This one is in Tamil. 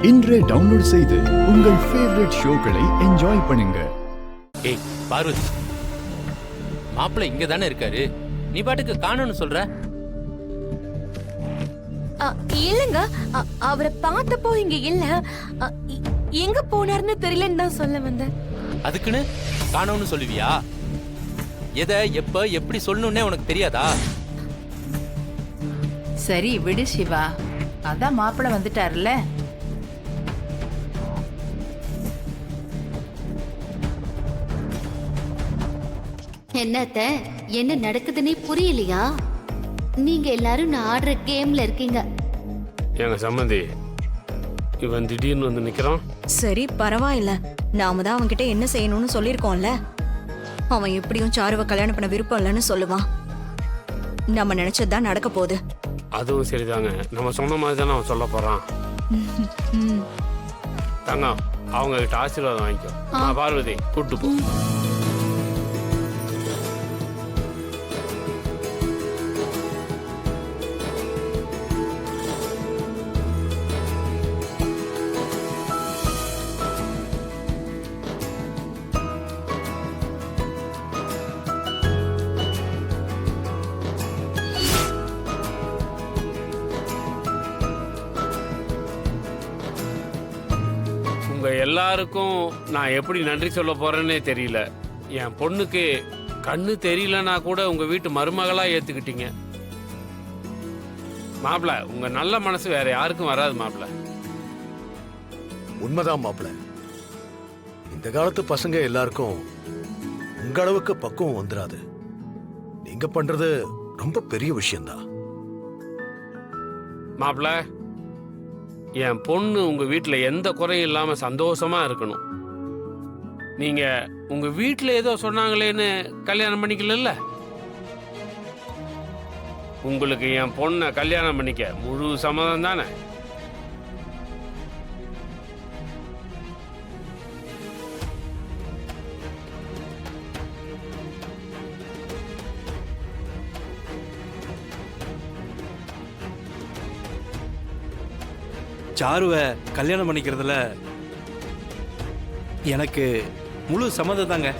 இன்றே டவுன்லோட் செய்து உங்கள் ஃபேவரட் ஷோக்களை என்ஜாய் பண்ணுங்க. ஏய் பார்வதி, மாப்பிள்ளை இங்க தானே இருக்காரு, நீ பாட்டுக்கு காணோன்னு சொல்ற? இல்லங்க, அவரை பார்த்தப்போ இங்க இல்ல. எங்க போனாருன்னு தெரியலன்னு தான் சொல்ல வந்தேன். அதுக்குன்னு காணோன்னு சொல்லுவியா? எதை எப்ப எப்படி சொல்லணும்னே உனக்கு தெரியாதா? சரி விடு சிவா, அதான் மாப்பிள்ளை வந்துட்டாருல்ல. என்னத்த என்ன நடக்குதுன்னே புரியலையா? நீங்க எல்லாரும் நான் ஆடுற கேம்ல இருக்கீங்க. எங்க சம்மந்தி இவன் திடீர்னு வந்து நிக்கிறான். சரி பரவாயில்ல, நாம தான் அவன்கிட்ட என்ன செய்யணும்னு சொல்லியிருக்கோம்ல. அவன் எப்படியும் சாருவை கல்யாணம் பண்ண விருப்பம் இல்லைன்னு சொல்லுவான். நம்ம நினைச்சதுதான் நடக்க போகுது. அதுவும் சரிதாங்க, நம்ம சொன்ன மாதிரி தானே அவன் சொல்ல போறான். தங்கம், அவங்க கிட்ட ஆசீர்வாதம் வாங்கிக்கோ. நான் பார்வதி கூட்டு போ. உங்க எல்லாருக்கும் நான் எப்படி நன்றி சொல்ல போறேன்னே தெரியல. என் பொண்ணுக்கு கண்ணு தெரியலன்னா கூட உங்க வீட்டு மருமகளா ஏத்துக்கிட்டீங்க. மாப்பிள்ள, உங்க நல்ல மனசு வேற யாருக்கும் வராது மாப்பிள்ள. உண்மைதான் மாப்பிள்ள. இந்த காலத்து பசங்க எல்லாருக்கும் உங்க அளவுக்கு பக்குவம் வந்துடாது. நீங்க பண்றது ரொம்ப பெரிய விஷயம்தான் மாப்பிள்ள. என் பொண்ணு உங்க வீட்டுல எந்த குறையும் இல்லாம சந்தோஷமா இருக்கணும். நீங்க உங்க வீட்டுல ஏதோ சொன்னாங்களேன்னு கல்யாணம் பண்ணிக்கல. உங்களுக்கு என் பொண்ணை கல்யாணம் பண்ணிக்க முழு சம்மதம் தானே? சாருவை கல்யாணம் பண்ணிக்கிறதுல எனக்கு முழு சம்மதம் தாங்க.